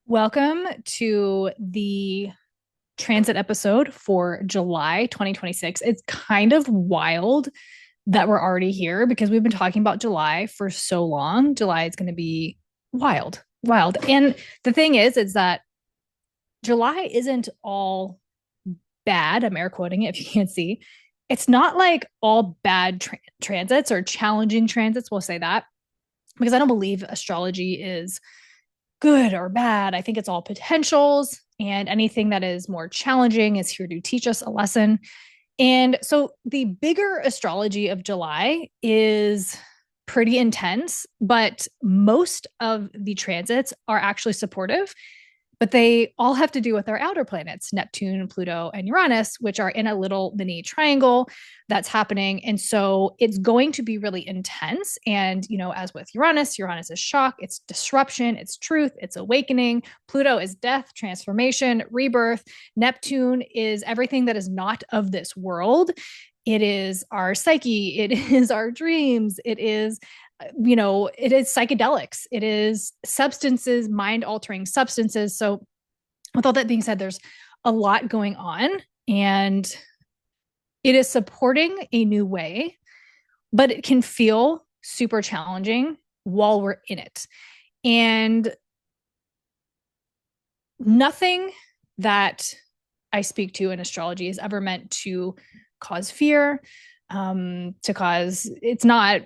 Welcome to the transit episode for July 2026. It's kind of wild that we're already here because we've been talking about July for so long. July is going to be wild, wild. And the thing is that July isn't all bad. I'm air quoting it if you can't see. It's not like all bad transits or challenging transits. We'll say that because I don't believe astrology is good or bad. I think it's all potentials, and anything that is more challenging is here to teach us a lesson. And so the bigger astrology of July is pretty intense, but most of the transits are actually supportive, but they all have to do with our outer planets, Neptune, Pluto, and Uranus, which are in a little mini triangle that's happening. And so it's going to be really intense. And, as with Uranus, Uranus is shock, it's disruption, it's truth, it's awakening. Pluto is death, transformation, rebirth. Neptune is everything that is not of this world. It is our psyche, it is our dreams, it is it is psychedelics, it is substances, mind altering substances. So, with all that being said, there's a lot going on, and it is supporting a new way, but it can feel super challenging while we're in it. And nothing that I speak to in astrology is ever meant to cause fear, it's not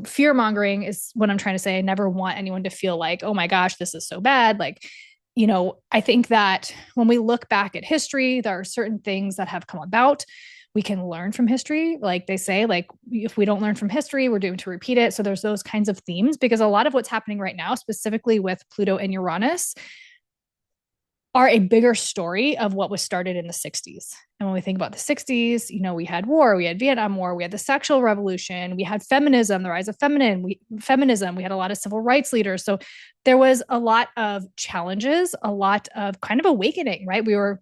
fear mongering is what I'm trying to say. I never want anyone to feel like, oh my gosh, this is so bad. I think that when we look back at history, there are certain things that have come about. We can learn from history. Like they say, like if we don't learn from history, we're doomed to repeat it. So there's those kinds of themes, because a lot of what's happening right now, specifically with Pluto and Uranus, are a bigger story of what was started in the 60s. And when we think about the 60s, we had war, we had Vietnam War, we had the sexual revolution, we had feminism, the rise of feminism, we had a lot of civil rights leaders. So there was a lot of challenges, a lot of kind of awakening, right? We were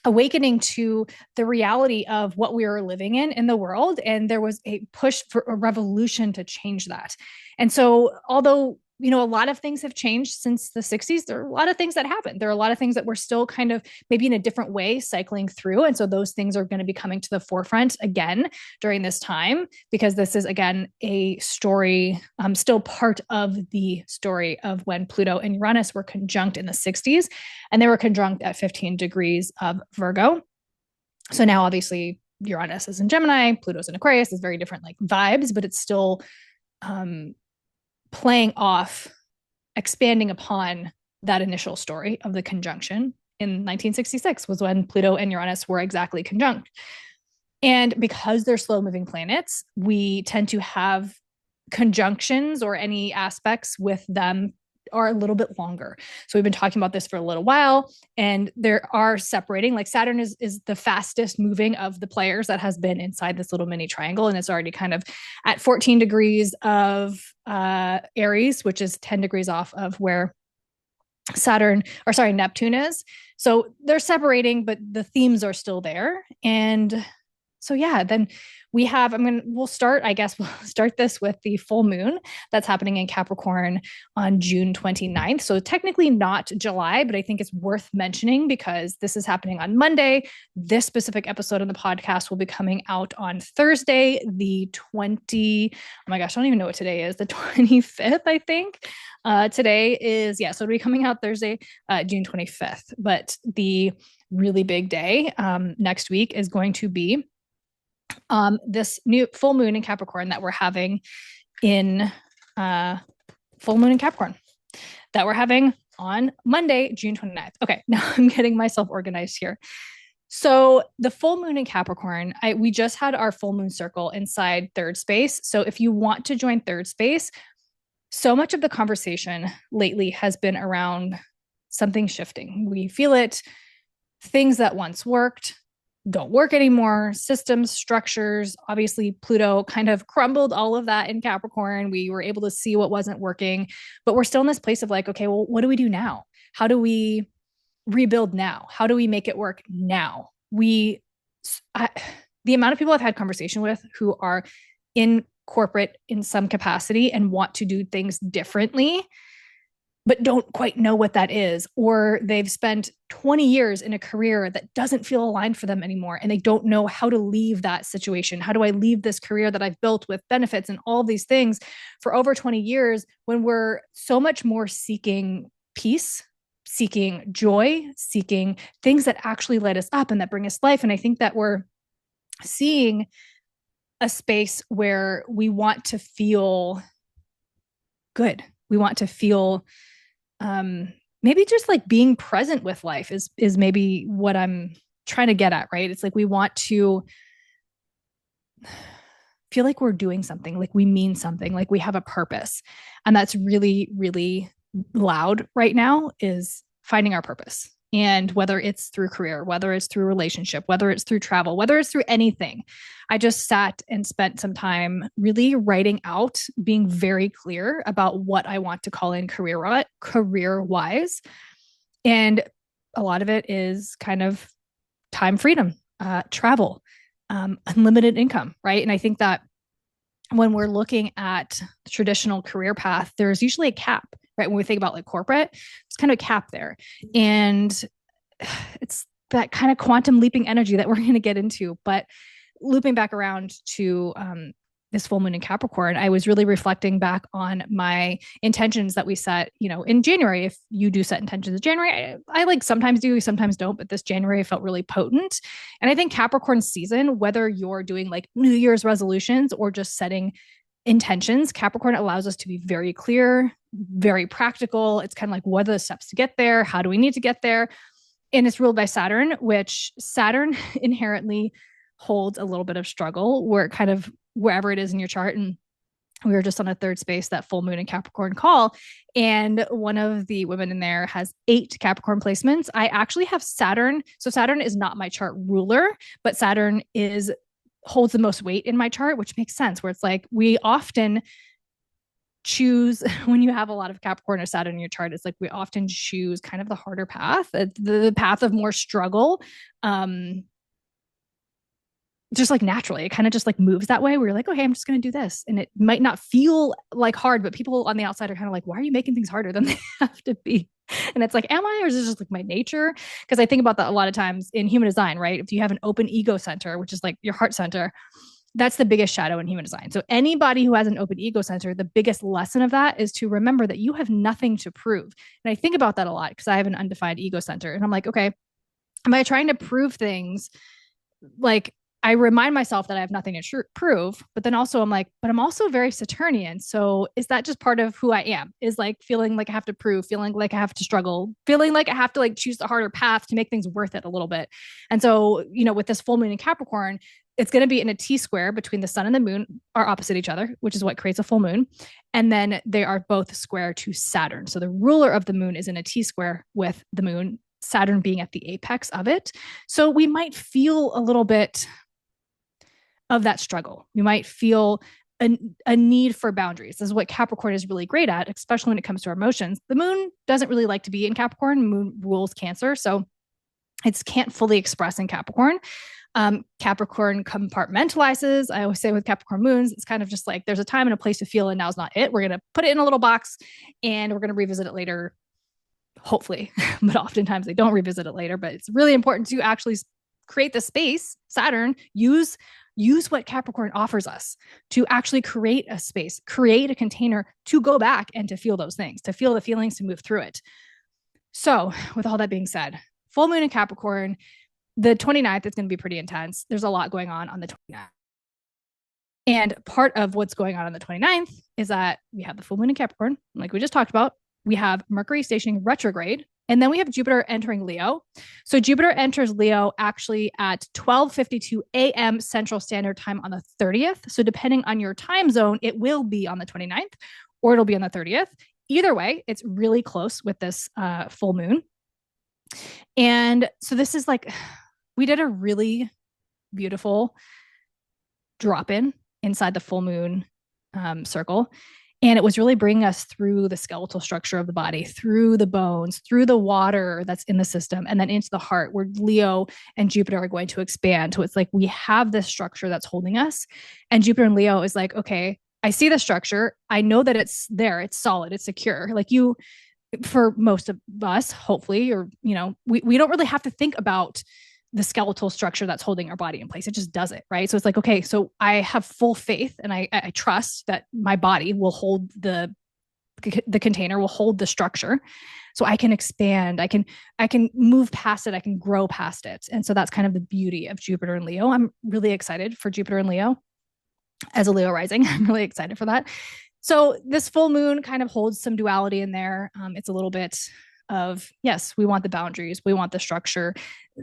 awakening to the reality of what we were living in the world. And there was a push for a revolution to change that. And so, although a lot of things have changed since the 60s, there are a lot of things that happened. There are a lot of things that we're still kind of maybe in a different way cycling through. And so those things are going to be coming to the forefront again during this time, because this is, again, a story, still part of the story of when Pluto and Uranus were conjunct in the 60s, and they were conjunct at 15 degrees of Virgo. So now obviously Uranus is in Gemini, Pluto's in Aquarius. It's very different like vibes, but it's still playing off, expanding upon that initial story of the conjunction in 1966 was when Pluto and Uranus were exactly conjunct. And because they're slow moving planets, we tend to have conjunctions or any aspects with them are a little bit longer. So we've been talking about this for a little while, and there are separating, like Saturn is the fastest moving of the players that has been inside this little mini triangle. And it's already kind of at 14 degrees of Aries, which is 10 degrees off of where Neptune is. So they're separating, but the themes are still there. And so yeah, then we'll start this with the full moon that's happening in Capricorn on June 29th. So technically not July, but I think it's worth mentioning because this is happening on Monday. This specific episode of the podcast will be coming out on Thursday, the 20, oh my gosh, I don't even know what today is, the 25th, I think. Today is, so it'll be coming out Thursday, June 25th. But the really big day next week is going to be this new full moon in Capricorn that we're having on Monday, June 29th. Okay, now I'm getting myself organized here. So the full moon in Capricorn, we just had our full moon circle inside third space. So if you want to join third space, so much of the conversation lately has been around something shifting. We feel it. Things that once worked don't work anymore. Systems, structures, obviously Pluto kind of crumbled all of that in Capricorn. We were able to see what wasn't working, but we're still in this place of like, okay, well, what do we do now? How do we rebuild now? How do we make it work now? The amount of people I've had conversation with who are in corporate in some capacity and want to do things differently but don't quite know what that is, or they've spent 20 years in a career that doesn't feel aligned for them anymore, and they don't know how to leave that situation. How do I leave this career that I've built with benefits and all these things for over 20 years, when we're so much more seeking peace, seeking joy, seeking things that actually light us up and that bring us life? And I think that we're seeing a space where we want to feel good. We want to feel maybe just like being present with life is maybe what I'm trying to get at, right? It's like we want to feel like we're doing something, like we mean something, like we have a purpose. And that's really, really loud right now, is finding our purpose. And whether it's through career, whether it's through relationship, whether it's through travel, whether it's through anything. I just sat and spent some time really writing out, being very clear about what I want to call in career wise. And a lot of it is kind of time freedom, travel, unlimited income, right? And I think that when we're looking at the traditional career path, there's usually a cap, right? When we think about like corporate, it's kind of a cap there. And it's that kind of quantum leaping energy that we're going to get into. But looping back around to this full moon in Capricorn, I was really reflecting back on my intentions that we set, in January. If you do set intentions in January, I like sometimes do, sometimes don't, but this January felt really potent. And I think Capricorn season, whether you're doing like New Year's resolutions or just setting intentions, Capricorn allows us to be very clear, very practical. It's kind of like, what are the steps to get there? How do we need to get there? And it's ruled by Saturn, which Saturn inherently holds a little bit of struggle where kind of wherever it is in your chart. And we were just on a third space, that full moon in Capricorn call. And one of the women in there has 8 Capricorn placements. I actually have Saturn. So Saturn is not my chart ruler, but Saturn holds the most weight in my chart, which makes sense, where it's like we often choose, when you have a lot of Capricorn or Saturn in your chart, it's like we often choose kind of the harder path, the path of more struggle. Just like naturally, it kind of just like moves that way. We're like, okay, I'm just going to do this. And it might not feel like hard, but people on the outside are kind of like, why are you making things harder than they have to be? And it's like, am I, or is this just like my nature? Because I think about that a lot of times in human design, right? If you have an open ego center, which is like your heart center, that's the biggest shadow in human design. So anybody who has an open ego center, the biggest lesson of that is to remember that you have nothing to prove. And I think about that a lot because I have an undefined ego center. And I'm like, okay, am I trying to prove things? Like, I remind myself that I have nothing to prove, but then also I'm like, but I'm also very Saturnian. So is that just part of who I am? Is like feeling like I have to prove, feeling like I have to struggle, feeling like I have to like choose the harder path to make things worth it a little bit. And so, with this full moon in Capricorn, it's going to be in a T square between the sun and the moon are opposite each other, which is what creates a full moon. And then they are both square to Saturn. So the ruler of the moon is in a T square with the moon, Saturn being at the apex of it. So we might feel a little bit of that struggle. We might feel a need for boundaries. This is what Capricorn is really great at, especially when it comes to our emotions. The moon doesn't really like to be in Capricorn. Moon rules Cancer. So it can't fully express in Capricorn. Capricorn compartmentalizes. I always say with Capricorn moons, it's kind of just like there's a time and a place to feel, and now's not it. We're going to put it in a little box and we're going to revisit it later, hopefully. But oftentimes they don't revisit it later. But it's really important to actually create the space. Saturn, use what Capricorn offers us to actually create a space, create a container to go back and to feel those things, to feel the feelings, to move through it. So with all that being said, full moon in Capricorn, the 29th is going to be pretty intense. There's a lot going on the 29th. And part of what's going on the 29th is that we have the full moon in Capricorn, like we just talked about. We have Mercury stationing retrograde, and then we have Jupiter entering Leo. So Jupiter enters Leo actually at 12:52 a.m. Central Standard Time on the 30th. So depending on your time zone, it will be on the 29th or it'll be on the 30th. Either way, it's really close with this full moon. And so this is like, we did a really beautiful drop-in inside the full moon circle. And it was really bringing us through the skeletal structure of the body, through the bones, through the water that's in the system, and then into the heart, where Leo and Jupiter are going to expand. So it's like we have this structure that's holding us. And Jupiter and Leo is like, okay, I see the structure. I know that it's there. It's solid. It's secure. Like for most of us, hopefully, or, we don't really have to think about the skeletal structure that's holding our body in place. It just does it, right? So it's like, okay, so I have full faith and I trust that my body will hold the container, will hold the structure, so I can expand, I can move past it, I can grow past it. And so that's kind of the beauty of Jupiter and Leo. I'm really excited for Jupiter and Leo as a Leo rising. I'm really excited for that. So this full moon kind of holds some duality in there. It's a little bit of, yes, we want the boundaries, we want the structure.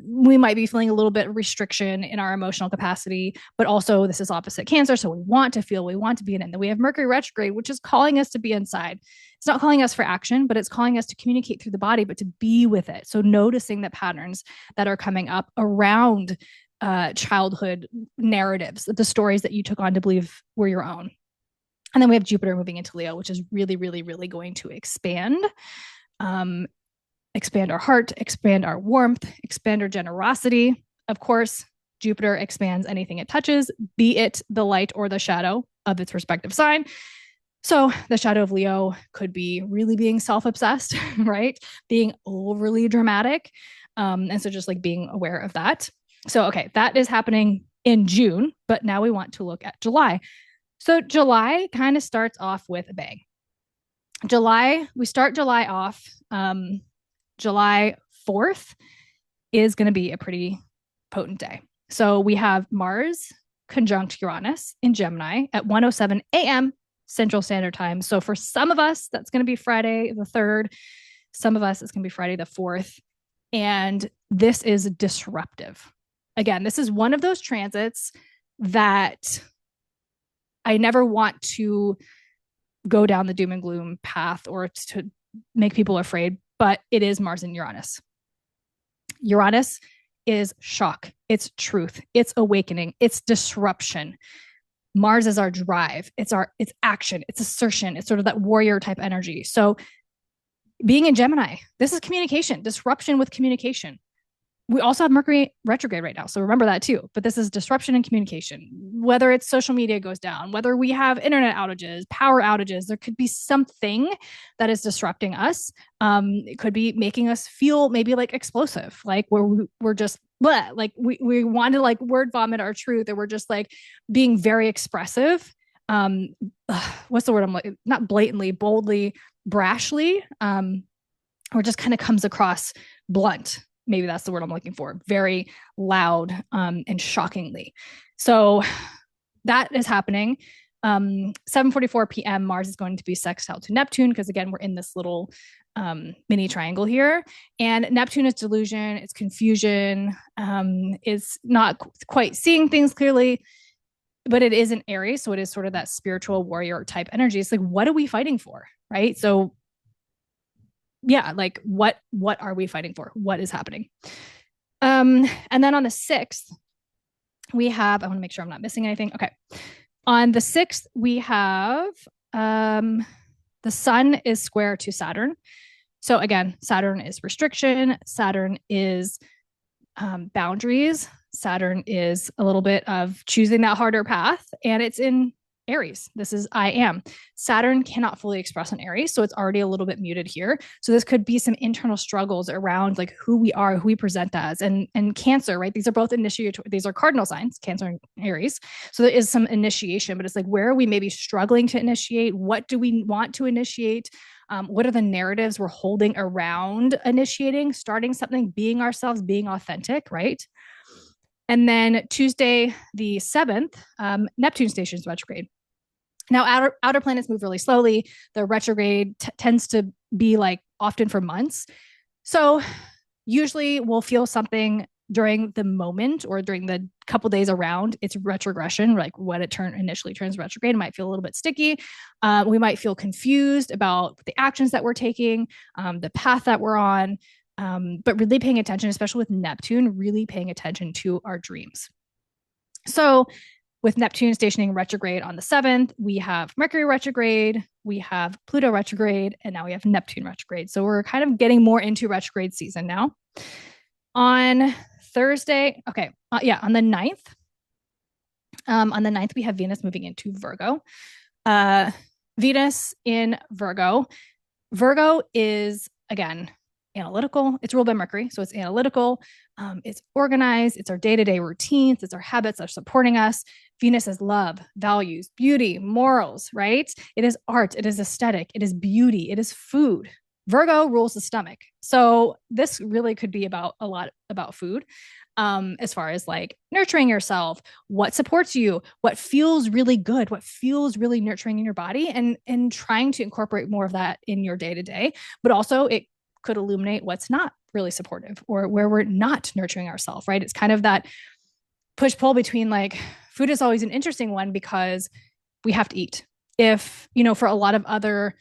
We might be feeling a little bit of restriction in our emotional capacity, but also this is opposite Cancer. So we want to feel, we want to be in it. And then we have Mercury retrograde, which is calling us to be inside. It's not calling us for action, but it's calling us to communicate through the body, but to be with it. So noticing the patterns that are coming up around childhood narratives, the stories that you took on to believe were your own. And then we have Jupiter moving into Leo, which is really, really, really going to expand our heart, expand our warmth, expand our generosity. Of course, Jupiter expands anything it touches, be it the light or the shadow of its respective sign. So the shadow of Leo could be really being self-obsessed, right? Being overly dramatic. And so just like being aware of that. So, okay, that is happening in June, but now we want to look at July. So July kind of starts off with a bang. We start July off. July 4th is going to be a pretty potent day. So we have Mars conjunct Uranus in Gemini at 1:07 a.m. Central Standard Time. So for some of us, that's going to be Friday the 3rd. Some of us, it's going to be Friday the 4th. And this is disruptive. Again, this is one of those transits that I never want to go down the doom and gloom path or to make people afraid, but it is Mars and Uranus. Uranus is shock, it's truth, it's awakening, it's disruption. Mars is our drive, it's action, it's assertion, it's sort of that warrior type energy. So being in Gemini, this is communication, disruption with communication. We also have Mercury retrograde right now, so remember that too. But this is disruption in communication. Whether it's social media goes down, whether we have internet outages, power outages, there could be something that is disrupting us. It could be making us feel maybe like explosive, like we're just bleh, like we want to like word vomit our truth, and we're just like being very expressive. What's the word? I'm like, not blatantly, boldly, brashly, or just kind of comes across blunt. Maybe that's the word I'm looking for. Very loud and shockingly. So that is happening. 7:44 p.m. Mars is going to be sextile to Neptune because, again, we're in this little mini triangle here. And Neptune is delusion. It's confusion. It's not quite seeing things clearly, but it is an Aries. So it is sort of that spiritual warrior type energy. It's like, what are we fighting for? Right? So yeah, like what are we fighting for? What is happening? And then on the 6th, we have, I want to make sure I'm not missing anything. Okay. On the 6th, we have the sun is square to Saturn. So again, Saturn is restriction. Saturn is boundaries. Saturn is a little bit of choosing that harder path, and it's in Aries. This is I am. Saturn cannot fully express in Aries, so it's already a little bit muted here. So this could be some internal struggles around like who we are, who we present as, and Cancer, right? These are both these are cardinal signs, Cancer and Aries. So there is some initiation, but it's like, where are we maybe struggling to initiate? What do we want to initiate? What are the narratives we're holding around initiating, starting something, being ourselves, being authentic, right? And then Tuesday, the 7th, Neptune stations retrograde. Now, outer planets move really slowly. The retrograde tends to be like often for months. So usually we'll feel something during the moment or during the couple days around its retrogression, like when it initially turns retrograde. It might feel a little bit sticky. We might feel confused about the actions that we're taking, the path that we're on. But really paying attention, especially with Neptune, really paying attention to our dreams. So with Neptune stationing retrograde on the 7th, we have Mercury retrograde, we have Pluto retrograde, and now we have Neptune retrograde. So we're kind of getting more into retrograde season now. On Thursday, on the 9th, we have Venus moving into Virgo. Venus in Virgo, Virgo is, again, analytical. It's ruled by Mercury. So it's analytical. It's organized. It's our day-to-day routines. It's our habits that are supporting us. Venus is love, values, beauty, morals, right? It is art. It is aesthetic. It is beauty. It is food. Virgo rules the stomach. So this really could be about a lot about food. As far as like nurturing yourself, what supports you, what feels really good, what feels really nurturing in your body, and trying to incorporate more of that in your day to day. But also, it could illuminate what's not really supportive or where we're not nurturing ourselves, right? It's kind of that push pull between like food is always an interesting one because we have to eat. If, for a lot of other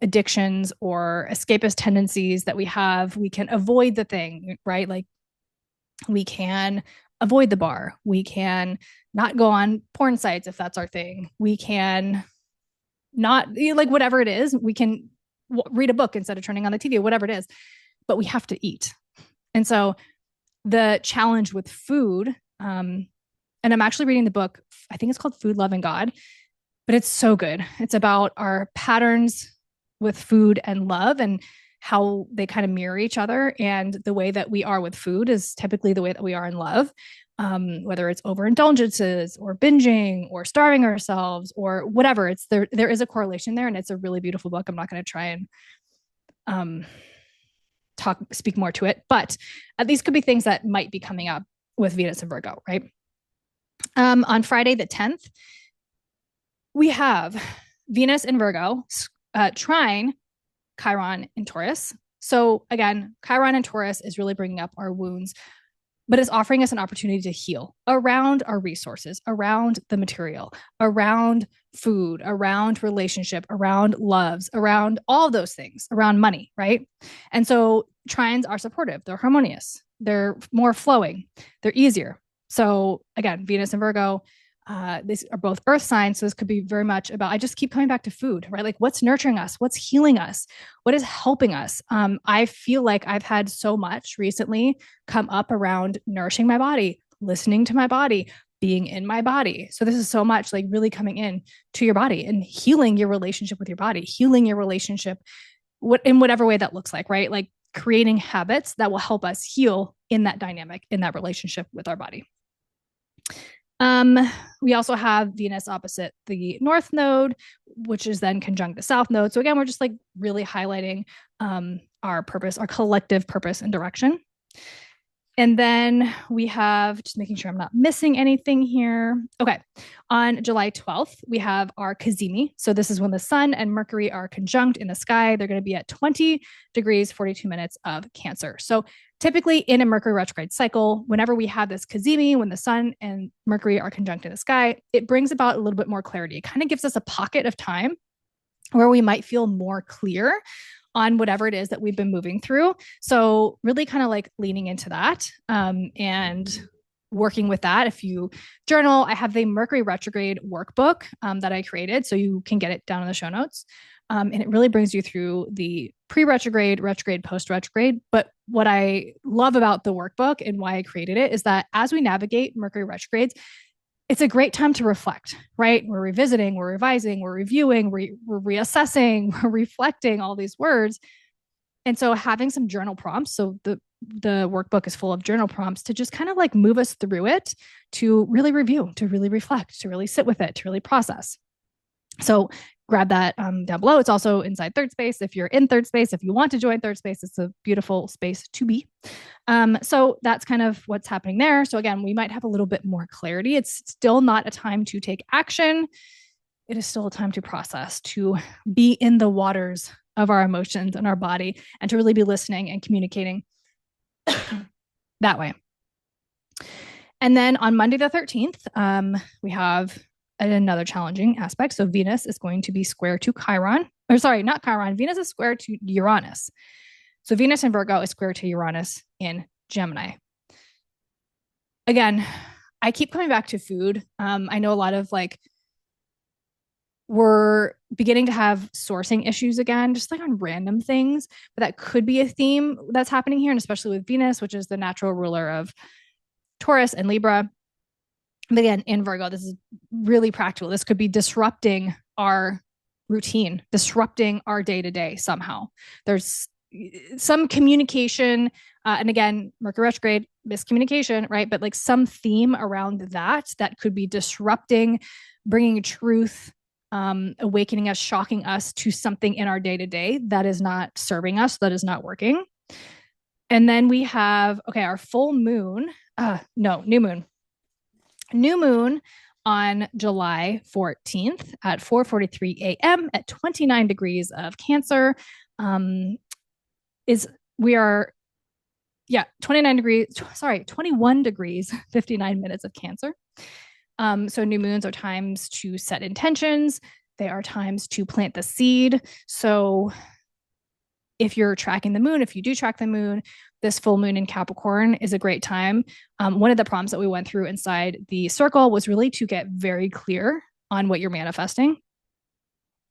addictions or escapist tendencies that we have, we can avoid the thing, right? Like we can avoid the bar. We can not go on porn sites if that's our thing. We can not, like, whatever it is, we can read a book instead of turning on the TV, whatever it is, but we have to eat. And so the challenge with food, and I'm actually reading the book, I think it's called Food, Love, and God, but it's so good. It's about our patterns with food and love and how they kind of mirror each other. And the way that we are with food is typically the way that we are in love, whether it's overindulgences or binging or starving ourselves or whatever. It's there is a correlation there, and it's a really beautiful book. I'm not going to try and speak more to it, but these could be things that might be coming up with Venus and Virgo, right? On Friday the 10th, we have Venus in Virgo trine Chiron in Taurus. So again, Chiron in Taurus is really bringing up our wounds, but it's offering us an opportunity to heal around our resources, around the material, around food, around relationship, around loves, around all those things, around money, right? And so trines are supportive. They're harmonious. They're more flowing. They're easier. So again, Venus and Virgo, these are both earth signs. So this could be very much about, I just keep coming back to food, right? Like what's nurturing us, what's healing us, what is helping us. I feel like I've had so much recently come up around nourishing my body, listening to my body, being in my body. So this is so much like really coming in to your body and healing your relationship with your body, healing your relationship in whatever way that looks like, right? Like creating habits that will help us heal in that dynamic, in that relationship with our body. We also have Venus opposite the North Node, which is then conjunct the South Node. So again, we're just like really highlighting our purpose, our collective purpose and direction. And then we have, just making sure I'm not missing anything here. Okay. On July 12th, we have our Cazimi. So this is when the Sun and Mercury are conjunct in the sky. They're going to be at 20 degrees, 42 minutes of Cancer. So typically in a Mercury retrograde cycle, whenever we have this Cazimi, when the Sun and Mercury are conjunct in the sky, it brings about a little bit more clarity. It kind of gives us a pocket of time where we might feel more clear on whatever it is that we've been moving through. So really kind of like leaning into that and working with that. If you journal, I have the Mercury retrograde workbook that I created, so you can get it down in the show notes. And it really brings you through the pre-retrograde, retrograde, post-retrograde. But what I love about the workbook and why I created it is that as we navigate Mercury retrogrades, it's a great time to reflect, right? We're revisiting, we're revising, we're reviewing, we're reassessing, we're reflecting all these words. And so having some journal prompts, so the workbook is full of journal prompts to just kind of like move us through it, to really review, to really reflect, to really sit with it, to really process. So grab that down below. It's also inside Third Space. If you're in Third Space, if you want to join Third Space, it's a beautiful space to be. So that's kind of what's happening there. So again, we might have a little bit more clarity. It's still not a time to take action. It is still a time to process, to be in the waters of our emotions and our body, and to really be listening and communicating that way. And then on Monday the 13th, we have another challenging aspect. So Venus is going to be square to Chiron, or sorry, not Chiron. Venus is square to Uranus. So Venus in Virgo is square to Uranus in Gemini. Again, I keep coming back to food. I know a lot of like, we're beginning to have sourcing issues again, just like on random things, but that could be a theme that's happening here. And especially with Venus, which is the natural ruler of Taurus and Libra. But again, in Virgo, this is really practical. This could be disrupting our routine, disrupting our day to day somehow. There's some communication, and again, Mercury retrograde, miscommunication, right? But like some theme around that could be disrupting, bringing truth, awakening us, shocking us to something in our day to day that is not serving us, that is not working. And then we have, okay, our full moon, new moon. New moon on July 14th at 4:43 a.m. at 29 degrees of Cancer. We are 21 degrees, 59 minutes of Cancer. So new moons are times to set intentions. They are times to plant the seed. So if you're tracking the moon, if you do track the moon, this full moon in Capricorn is a great time. One of the prompts that we went through inside the circle was really to get very clear on what you're manifesting.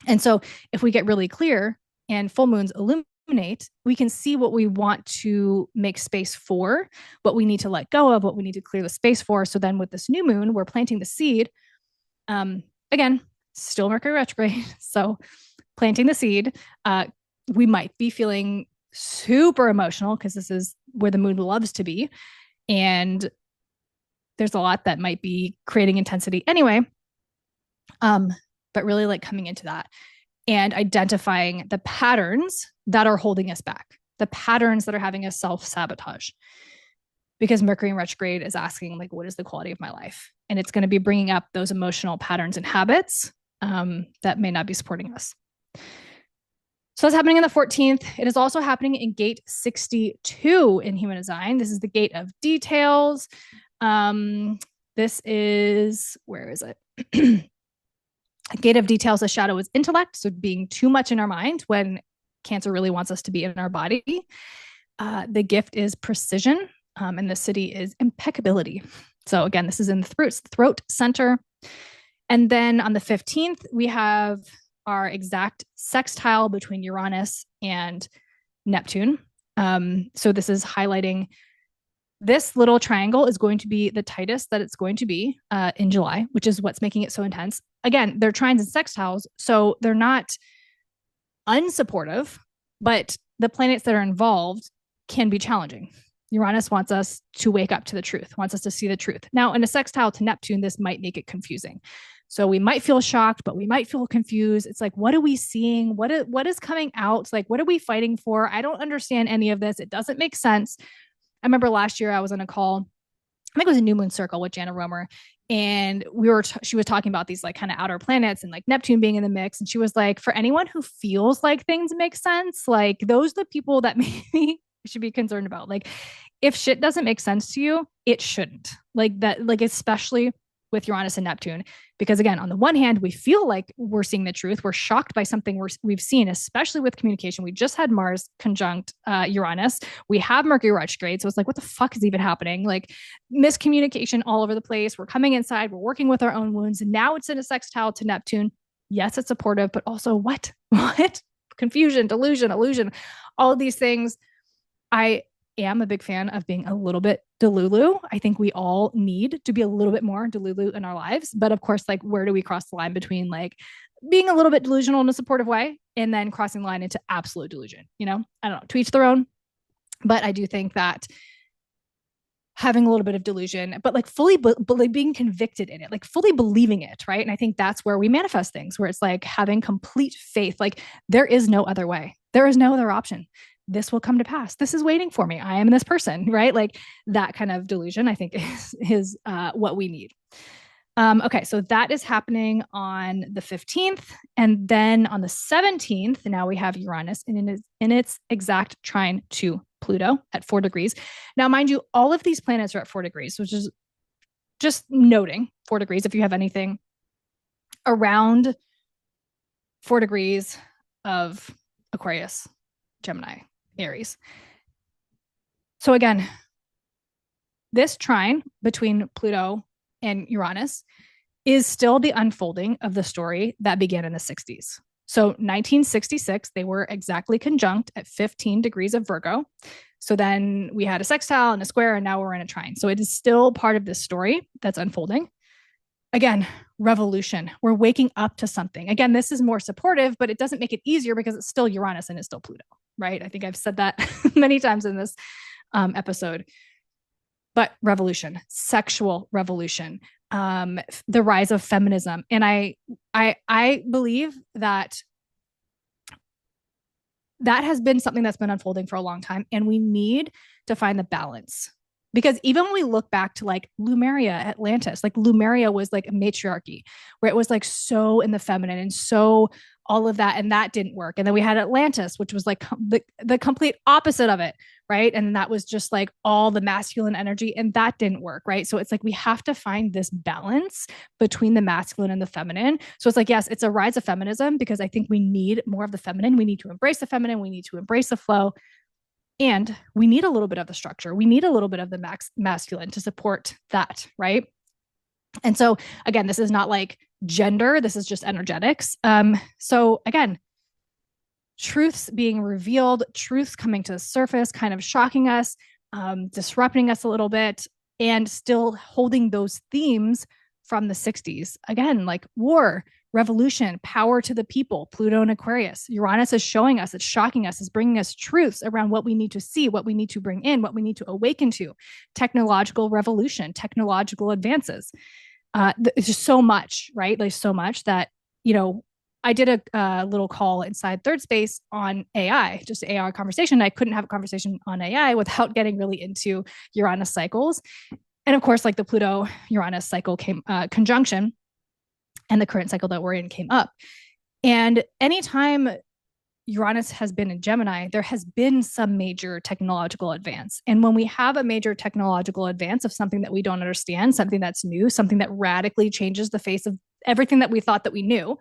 And so if we get really clear and full moons illuminate, we can see what we want to make space for, what we need to let go of, what we need to clear the space for. So then with this new moon, we're planting the seed. Again, still Mercury retrograde. So planting the seed, we might be feeling super emotional because this is where the moon loves to be. And there's a lot that might be creating intensity anyway. But really like coming into that and identifying the patterns that are holding us back, the patterns that are having us self-sabotage. Because Mercury in retrograde is asking, like, what is the quality of my life? And it's going to be bringing up those emotional patterns and habits that may not be supporting us. So that's happening on the 14th. It is also happening in gate 62 in human design. This is the gate of details. This is, where is it? Gate of details, the shadow is intellect. So being too much in our mind when Cancer really wants us to be in our body. The gift is precision. And the city is impeccability. So again, this is in the throat center. And then on the 15th, we have our exact sextile between Uranus and Neptune. So this is highlighting this little triangle is going to be the tightest that it's going to be in July, which is what's making it so intense. Again, they're trines and sextiles, so they're not unsupportive, but the planets that are involved can be challenging. Uranus wants us to wake up to the truth, wants us to see the truth. Now, in a sextile to Neptune, this might make it confusing. So we might feel shocked, but we might feel confused. It's like, what are we seeing? What is coming out? It's like, what are we fighting for? I don't understand any of this. It doesn't make sense. I remember last year I was on a call, I think it was a New Moon Circle with Jana Romer, and she was talking about these like kind of outer planets and like Neptune being in the mix. And she was like, for anyone who feels like things make sense, like those are the people that maybe should be concerned about. Like if shit doesn't make sense to you, it shouldn't. Like that, like especially with Uranus and Neptune, because again, on the one hand, we feel like we're seeing the truth. We're shocked by something we've seen, especially with communication. We just had Mars conjunct Uranus. We have Mercury retrograde. So it's like, what the fuck is even happening? Like miscommunication all over the place. We're coming inside. We're working with our own wounds. And now it's in a sextile to Neptune. Yes, it's supportive, but also what? Confusion, delusion, illusion, all of these things. I am a big fan of being a little bit delulu. I think we all need to be a little bit more delulu in our lives. But of course, like, where do we cross the line between like being a little bit delusional in a supportive way and then crossing the line into absolute delusion? You know, I don't know, to each their own. But I do think that having a little bit of delusion, but like fully being convicted in it, like fully believing it, right? And I think that's where we manifest things, where it's like having complete faith. Like there is no other way. There is no other option. This will come to pass. This is waiting for me. I am this person, right? Like that kind of delusion, I think is what we need. Okay, so that is happening on the 15th. And then on the 17th, now we have Uranus in its exact trine to Pluto at 4 degrees. Now, mind you, all of these planets are at 4 degrees, which is just noting 4 degrees. If you have anything around 4 degrees of Aquarius, Gemini, Aries. So again, this trine between Pluto and Uranus is still the unfolding of the story that began in the 60s. So 1966, they were exactly conjunct at 15 degrees of Virgo. So then we had a sextile and a square, and now we're in a trine. So it is still part of this story that's unfolding. again, revolution. We're waking up to something. Again, this is more supportive, but it doesn't make it easier because it's still Uranus and it's still Pluto, right? I think I've said that many times in this episode. But revolution, sexual revolution, the rise of feminism. And I believe that has been something that's been unfolding for a long time. And we need to find the balance. Because even when we look back to like Lemuria, Atlantis, like Lemuria was like a matriarchy where it was like so in the feminine and so all of that, and that didn't work. And then we had Atlantis, which was like the complete opposite of it, right? And that was just like all the masculine energy, and that didn't work, right? So it's like we have to find this balance between the masculine and the feminine. So it's like, yes, it's a rise of feminism because I think we need more of the feminine. We need to embrace the feminine. We need to embrace the flow. And we need a little bit of the structure. We need a little bit of the masculine to support that, right? And so, again, this is not like gender. This is just energetics. So again, truths being revealed, truths coming to the surface, kind of shocking us, disrupting us a little bit, and still holding those themes from the 60s. Again, like war, revolution, power to the people, Pluto and Aquarius. Uranus is showing us, it's shocking us, it's bringing us truths around what we need to see, what we need to bring in, what we need to awaken to. Technological revolution, technological advances. It's just so much, right? There's so much that, you know, I did a little call inside Third Space on AI, just an AI conversation. I couldn't have a conversation on AI without getting really into Uranus cycles. And of course, like the Pluto Uranus cycle came conjunction, and the current cycle that we're in came up. And anytime Uranus has been in Gemini, there has been some major technological advance. And when we have a major technological advance of something that we don't understand, something that's new, something that radically changes the face of everything that we thought that we knew,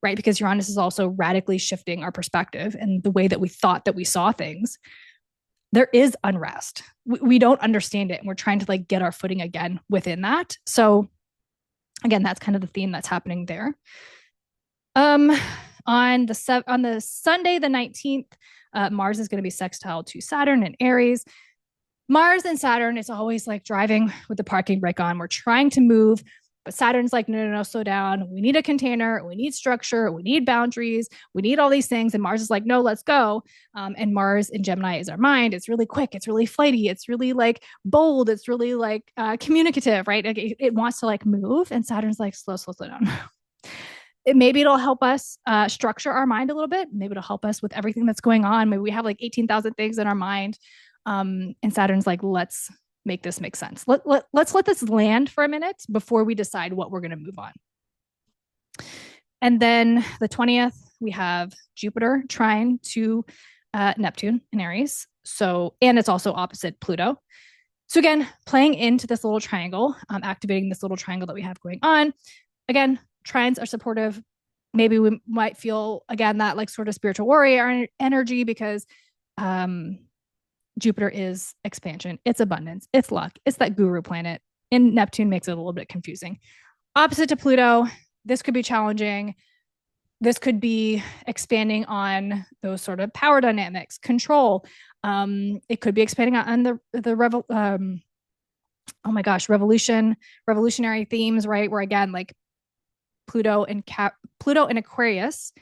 right? Because Uranus is also radically shifting our perspective and the way that we thought that we saw things. There is unrest. We don't understand it. And we're trying to like get our footing again within that. So again, that's kind of the theme that's happening there. On the Sunday, the 19th, Mars is going to be sextile to Saturn in Aries. Mars and Saturn is always like driving with the parking brake on. We're trying to move, but Saturn's like, no, slow down. We need a container. We need structure. We need boundaries. We need all these things. And Mars is like, no, let's go. And Mars in Gemini is our mind. It's really quick. It's really flighty. It's really like bold. It's really like communicative, right? Like it wants to like move. And Saturn's like, slow down. Maybe it'll help us structure our mind a little bit. Maybe it'll help us with everything that's going on. Maybe we have like 18,000 things in our mind. And Saturn's like, let's make this make sense. Let's let this land for a minute before we decide what we're going to move on. And then the 20th, we have Jupiter trine to Neptune in Aries. So, and it's also opposite Pluto. So again, playing into this little triangle, activating this little triangle that we have going on. Again, trines are supportive. Maybe we might feel, again, that like sort of spiritual warrior energy because Jupiter is expansion, it's abundance, it's luck, it's that guru planet. And Neptune makes it a little bit confusing. Opposite to Pluto, this could be challenging. This could be expanding on those sort of power dynamics, control. It could be expanding on the revolutionary themes, right? Where again, like Pluto and Aquarius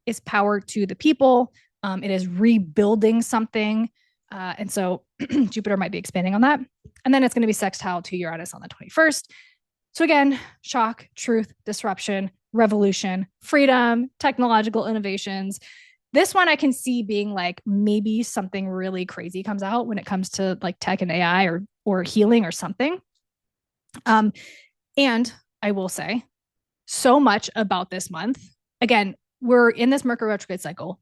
is power to the people. It is rebuilding something. And so Jupiter might be expanding on that. And then it's going to be sextile to Uranus on the 21st. So again, shock, truth, disruption, revolution, freedom, technological innovations. This one I can see being like maybe something really crazy comes out when it comes to like tech and AI or healing or something. And I will say so much about this month. Again, we're in this Mercury retrograde cycle.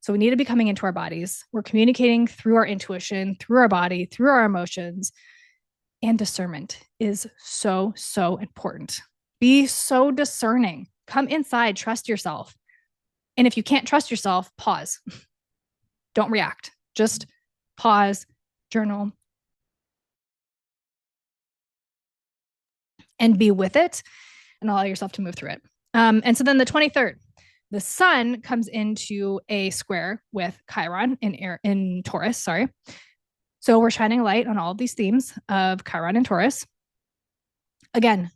So we need to be coming into our bodies. We're communicating through our intuition, through our body, through our emotions. And discernment is so, so important. Be so discerning. Come inside, trust yourself. And if you can't trust yourself, pause. Don't react. Just pause, journal, and be with it and allow yourself to move through it. And so then the 23rd, the sun comes into a square with Chiron in Taurus, sorry. So we're shining light on all of these themes of Chiron and Taurus. Again,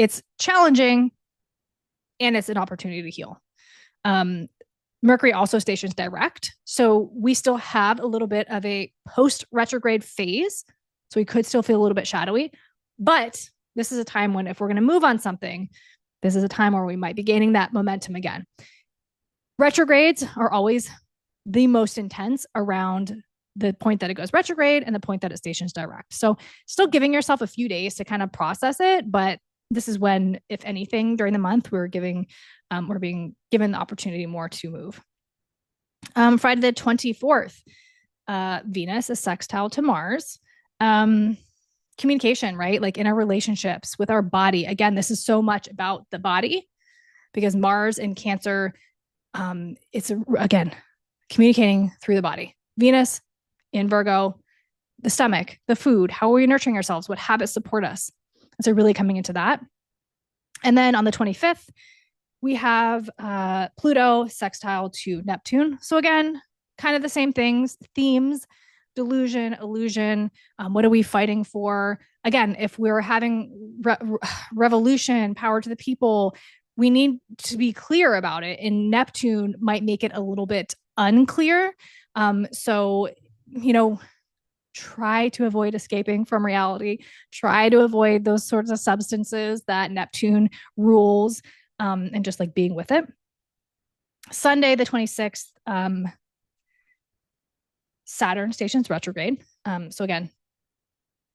It's challenging and it's an opportunity to heal. Mercury also stations direct. So we still have a little bit of a post retrograde phase. So we could still feel a little bit shadowy. But this is a time when, if we're going to move on something, this is a time where we might be gaining that momentum again. Retrogrades are always the most intense around the point that it goes retrograde and the point that it stations direct. So still giving yourself a few days to kind of process it, but this is when, if anything, during the month, we're being given the opportunity more to move. Friday the 24th, Venus is sextile to Mars. Communication, right? Like in our relationships with our body. Again, this is so much about the body because Mars in Cancer, again, communicating through the body. Venus in Virgo, the stomach, the food, how are we nurturing ourselves? What habits support us? And so really coming into that. And then on the 25th, we have Pluto sextile to Neptune. So again, kind of the same things, themes, delusion, illusion. What are we fighting for? Again, if we're having revolution, power to the people, we need to be clear about it. And Neptune might make it a little bit unclear. So, try to avoid escaping from reality. Try to avoid those sorts of substances that Neptune rules, and just like being with it. Sunday, the 26th, Saturn stations retrograde. So again,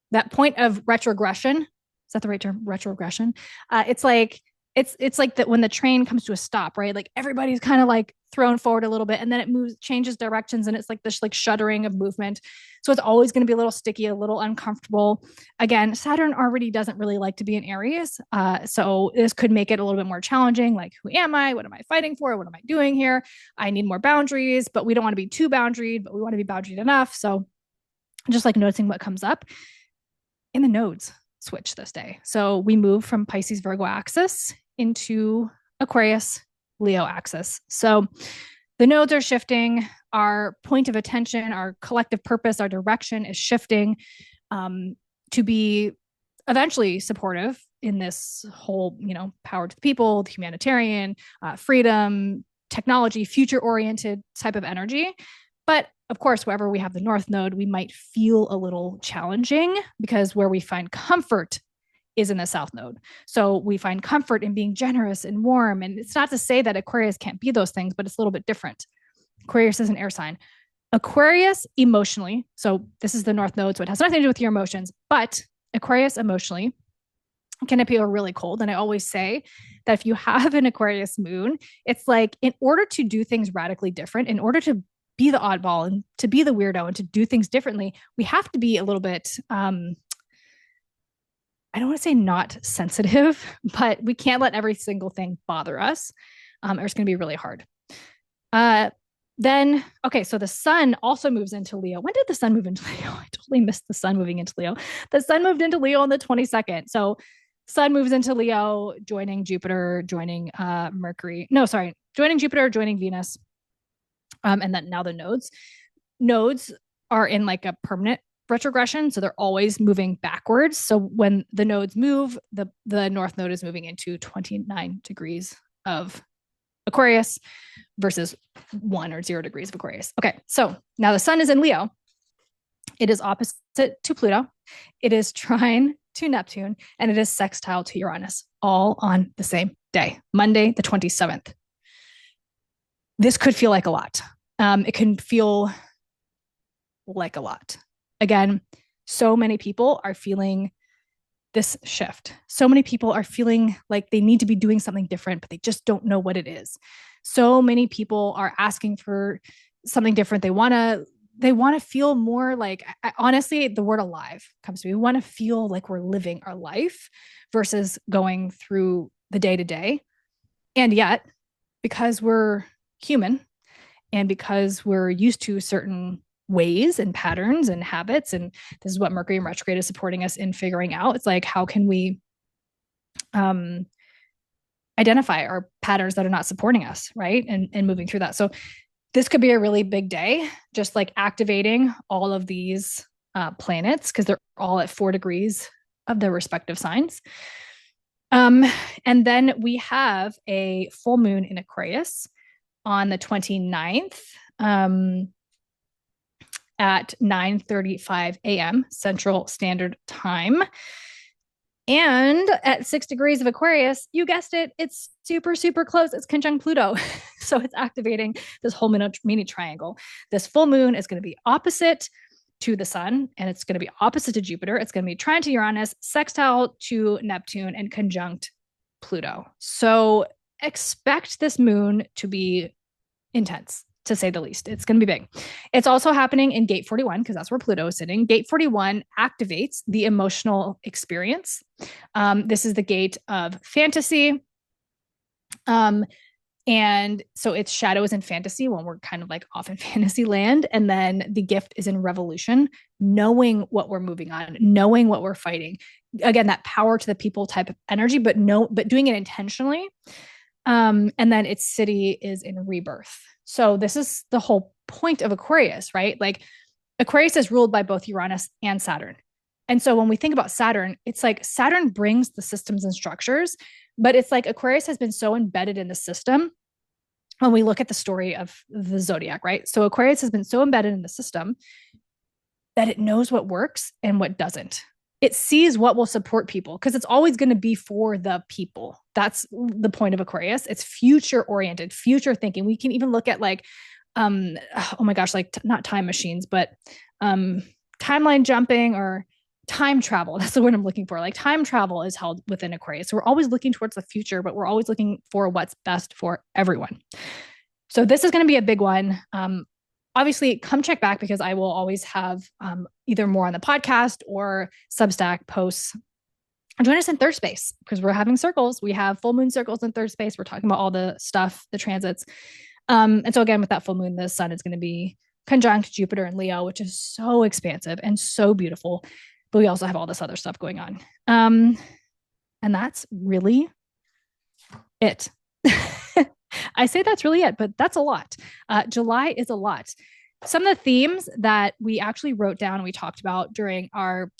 that point of retrogression, is that the right term? Retrogression. It's like that when the train comes to a stop, right? Like everybody's kind of like thrown forward a little bit and then it changes directions and it's like this like shuddering of movement. So it's always going to be a little sticky, a little uncomfortable. Again, Saturn already doesn't really like to be in Aries. So this could make it a little bit more challenging. Like, who am I? What am I fighting for? What am I doing here? I need more boundaries, but we don't want to be too boundaried, but we want to be boundaried enough. So just like noticing what comes up. In the nodes switch this day. So we move from Pisces Virgo axis into Aquarius Leo axis. So the nodes are shifting. Our point of attention, our collective purpose, our direction is shifting to be eventually supportive in this whole, power to the people, the humanitarian, freedom, technology, future oriented type of energy. But of course, wherever we have the North Node, we might feel a little challenging because where we find comfort is in the South Node. So we find comfort in being generous and warm. And it's not to say that Aquarius can't be those things, but it's a little bit different. Aquarius is an air sign. Aquarius emotionally, so this is the North Node, so it has nothing to do with your emotions, but Aquarius emotionally can appear really cold. And I always say that if you have an Aquarius moon, it's like in order to do things radically different, in order to be the oddball and to be the weirdo and to do things differently, we have to be a little bit, I don't want to say not sensitive, but we can't let every single thing bother us, or it's going to be really hard. Then, okay, so the sun also moves into Leo. When did the sun move into Leo? I totally missed the sun moving into Leo. The sun moved into Leo on the 22nd. So sun moves into Leo, joining Jupiter, joining joining Jupiter, joining Venus. And then now the nodes are in like a permanent retrogression. So they're always moving backwards. So when the nodes move, the North Node is moving into 29 degrees of Aquarius versus 1 or 0 degrees of Aquarius. Okay, so now the sun is in Leo. It is opposite to Pluto. It is trine to Neptune, and it is sextile to Uranus, all on the same day, Monday, the 27th. This could feel like a lot. It can feel like a lot. Again, so many people are feeling this shift. So many people are feeling like they need to be doing something different, but they just don't know what it is. So many people are asking for something different. They want to feel more like, honestly, the word alive comes to me. We want to feel like we're living our life versus going through the day to day. And yet, because we're human and because we're used to certain ways and patterns and habits, and this is what Mercury in retrograde is supporting us in figuring out. It's like, how can we identify our patterns that are not supporting us, right? And moving through that. So this could be a really big day, just like activating all of these planets because they're all at 4 degrees of their respective signs. Um, and then we have a full moon in Aquarius on the 29th at 9:35 a.m. Central Standard Time. And at 6 degrees of Aquarius, you guessed it, it's super, super close. It's conjunct Pluto. So it's activating this whole mini triangle. This full moon is going to be opposite to the sun, and it's going to be opposite to Jupiter. It's going to be trine to Uranus, sextile to Neptune, and conjunct Pluto. So expect this moon to be intense, to say the least. It's going to be big. It's also happening in gate 41 because that's where Pluto is sitting. Gate 41 activates the emotional experience. This is the gate of fantasy. And so it's shadows and fantasy when we're kind of like off in fantasy land. And then the gift is in revolution, knowing what we're moving on, knowing what we're fighting. Again, that power to the people type of energy, but doing it intentionally. And then its city is in rebirth. So this is the whole point of Aquarius, right? Like Aquarius is ruled by both Uranus and Saturn. And so when we think about Saturn, it's like Saturn brings the systems and structures, but it's like Aquarius has been so embedded in the system when we look at the story of the zodiac, right? So Aquarius has been so embedded in the system that it knows what works and what doesn't. It sees what will support people because it's always going to be for the people. That's the point of Aquarius. It's future oriented, future thinking. We can even look at like, oh my gosh, like not time machines, but timeline jumping or time travel. That's the word I'm looking for. Like time travel is held within Aquarius. So we're always looking towards the future, but we're always looking for what's best for everyone. So this is going to be a big one. Obviously, come check back because I will always have either more on the podcast or Substack posts. Join us in third space because we're having circles. We have full moon circles in third space. We're talking about all the stuff, the transits. And so again, with that full moon, the sun is going to be conjunct Jupiter and Leo, which is so expansive and so beautiful. But we also have all this other stuff going on. And that's really it. I say that's really it, but that's a lot. July is a lot. Some of the themes that we actually wrote down and we talked about during our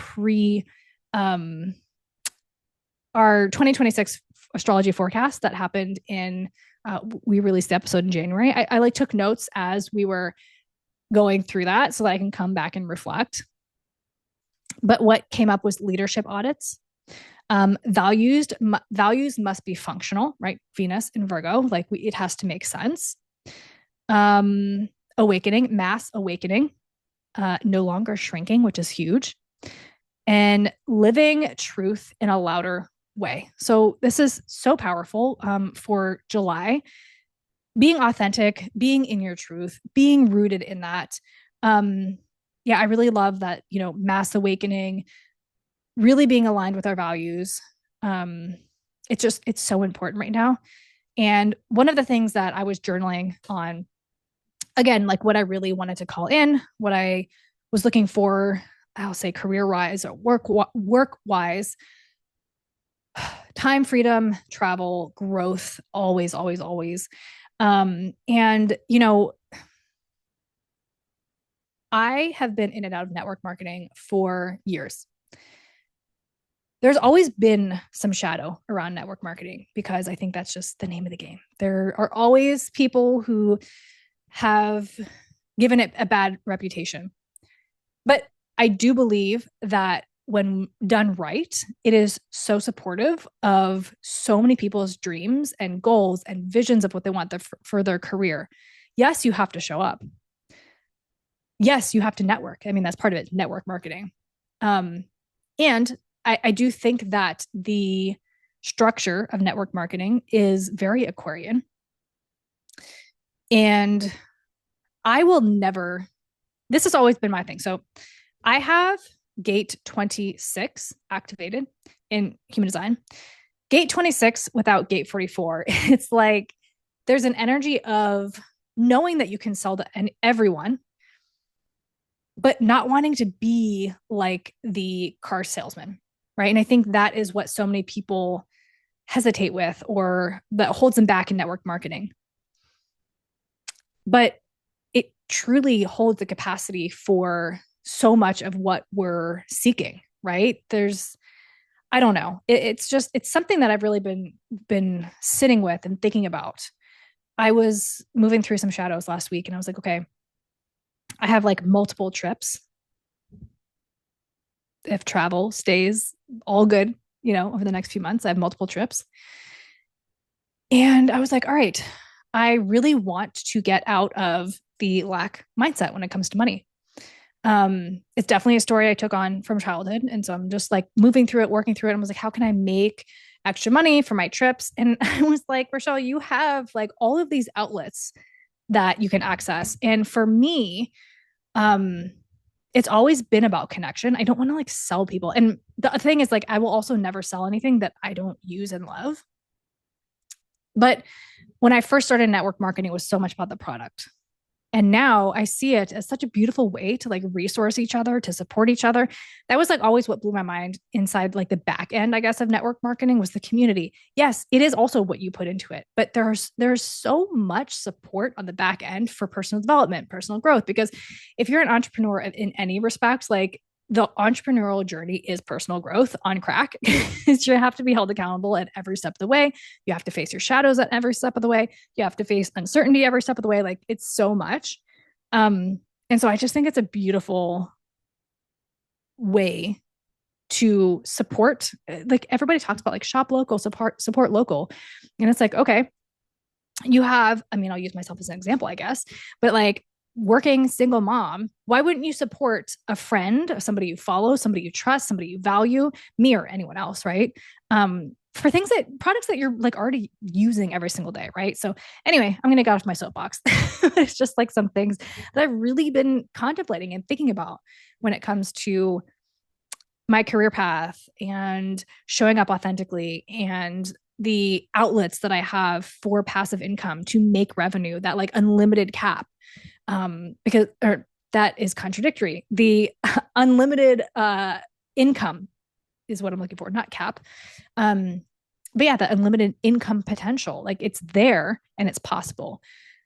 our 2026 astrology forecast that happened in, we released the episode in January. I like took notes as we were going through that so that I can come back and reflect. But what came up was leadership audits. Values must be functional, right? Venus in Virgo, like it has to make sense. Awakening, mass awakening, no longer shrinking, which is huge, and living truth in a louder way. So this is so powerful for July. Being authentic, being in your truth, being rooted in that. Yeah, I really love that, mass awakening, really being aligned with our values. It's so important right now. And one of the things that I was journaling on, again, like what I really wanted to call in, what I was looking for, I'll say career-wise or work-wise, time, freedom, travel, growth, always, always, always. And, I have been in and out of network marketing for years. There's always been some shadow around network marketing because I think that's just the name of the game. There are always people who have given it a bad reputation. But I do believe that when done right, it is so supportive of so many people's dreams and goals and visions of what they want for their career. Yes, you have to show up. Yes, you have to network. I mean, that's part of it, network marketing. And I do think that the structure of network marketing is very Aquarian. And I will never, this has always been my thing. So I have gate 26 activated in human design. Gate 26 without gate 44. It's like there's an energy of knowing that you can sell to everyone, but not wanting to be like the car salesman, right? And I think that is what so many people hesitate with or that holds them back in network marketing. But it truly holds the capacity for so much of what we're seeking, right? I don't know. It's something that I've really been sitting with and thinking about. I was moving through some shadows last week and I was like, okay, I have like multiple trips. If travel stays all good, over the next few months, I have multiple trips. And I was like, all right, I really want to get out of the lack mindset when it comes to money. It's definitely a story I took on from childhood. And so I'm just like moving through it, working through it. I was like, how can I make extra money for my trips? And I was like, Rochelle, you have like all of these outlets that you can access. And for me, um, it's always been about connection. I don't want to like sell people. And the thing is, like, I will also never sell anything that I don't use and love. But when I first started network marketing, it was so much about the product. And now I see it as such a beautiful way to like resource each other, to support each other. That was like always what blew my mind inside like the back end, I guess, of network marketing was the community. Yes, it is also what you put into it, but there's so much support on the back end for personal development, personal growth. Because if you're an entrepreneur in any respect, like the entrepreneurial journey is personal growth on crack. You have to be held accountable at every step of the way. You have to face your shadows at every step of the way. You have to face uncertainty every step of the way. Like it's so much. And so I just think it's a beautiful way to support. Like everybody talks about like shop local, support local. And it's like, okay, you have, I mean, I'll use myself as an example, I guess, but like working single mom, why wouldn't you support a friend, somebody you follow, somebody you trust, somebody you value, me or anyone else, right? For things that products that you're like already using every single day, right? So anyway, I'm gonna get off my soapbox. It's just like some things that I've really been contemplating and thinking about when it comes to my career path and showing up authentically and the outlets that I have for passive income to make revenue, that like unlimited cap. Because or that is contradictory. The unlimited income is what I'm looking for, not cap. But yeah, the unlimited income potential, like it's there and it's possible.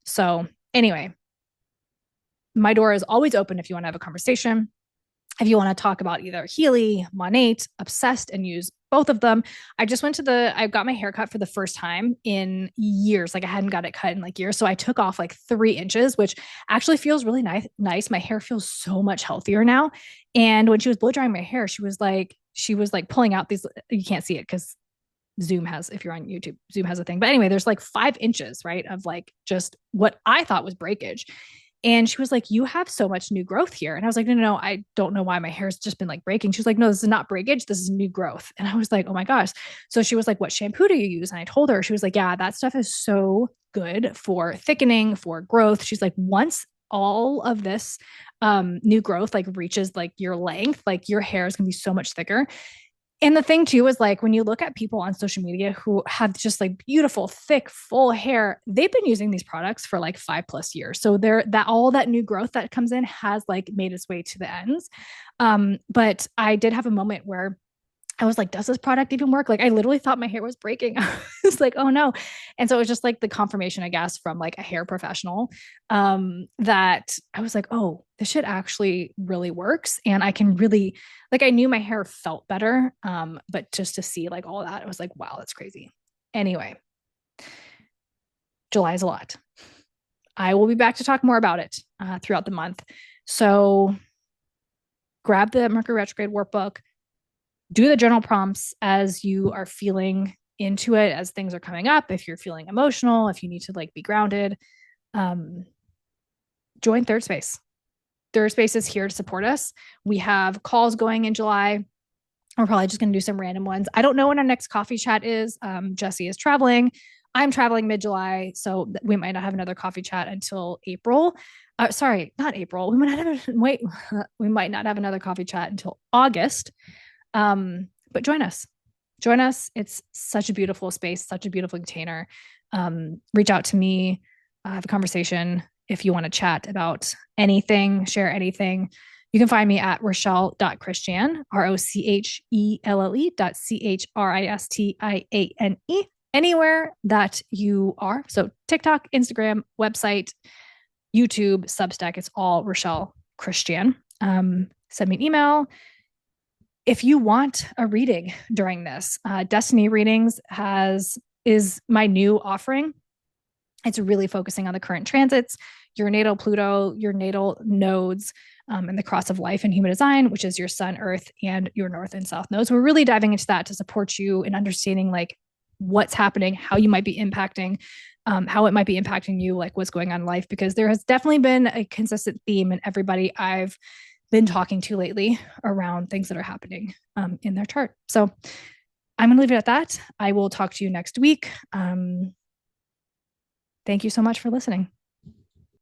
So anyway, my door is always open if you want to have a conversation. If you want to talk about either Healy, Monate, Obsessed, and use both of them. I got my hair cut for the first time in years. Like I hadn't got it cut in like years. So I took off like 3 inches, which actually feels really nice. My hair feels so much healthier now. And when she was blow drying my hair, she was like pulling out these, you can't see it because Zoom has, if you're on YouTube, Zoom has a thing. But anyway, there's like 5 inches, right, of like just what I thought was breakage. And she was like, you have so much new growth here. And I was like, no, I don't know why my hair's just been like breaking. She was like, no, this is not breakage. This is new growth. And I was like, oh my gosh. So she was like, what shampoo do you use? And I told her, she was like, yeah, that stuff is so good for thickening, for growth. She's like, once all of this new growth like reaches like your length, like your hair is going to be so much thicker. And the thing too is like when you look at people on social media who have just like beautiful, thick, full hair, they've been using these products for like 5+ years. So that all that new growth that comes in has like made its way to the ends. But I did have a moment where I was like, does this product even work? Like, I literally thought my hair was breaking. I was like, oh no. And so it was just like the confirmation, I guess, from like a hair professional that I was like, oh, this shit actually really works. And I can really, like, I knew my hair felt better. But just to see like all that, I was like, wow, that's crazy. Anyway, July is a lot. I will be back to talk more about it throughout the month. So grab the Mercury retrograde workbook, do the journal prompts as you are feeling into it, as things are coming up. If you're feeling emotional, if you need to like be grounded, join Third Space. Third Space is here to support us. We have calls going in July. We're probably just going to do some random ones. I don't know when our next coffee chat is. Jesse is traveling. I'm traveling mid-July, so we might not have another coffee chat until April. Sorry, not April. We might not have another coffee chat until August. But join us. It's such a beautiful space, such a beautiful container. Reach out to me, have a conversation if you want to chat about anything, share anything. You can find me at rochelle.christiane, ROCHELLE.CHRISTIANE, anywhere that you are. So TikTok, Instagram, website, YouTube, Substack, it's all Rochelle Christiane. Send me an email. if you want a reading during this, Destiny Readings is my new offering. It's really focusing on the current transits, your natal Pluto, your natal nodes, and the cross of life and human design, which is your sun, earth, and your north and south nodes. We're really diving into that to support you in understanding like what's happening, how you might be impacting, how it might be impacting you, like what's going on in life, because there has definitely been a consistent theme in everybody I've been talking to lately around things that are happening in their chart. So I'm going to leave it at that. I will talk to you next week. Thank you so much for listening.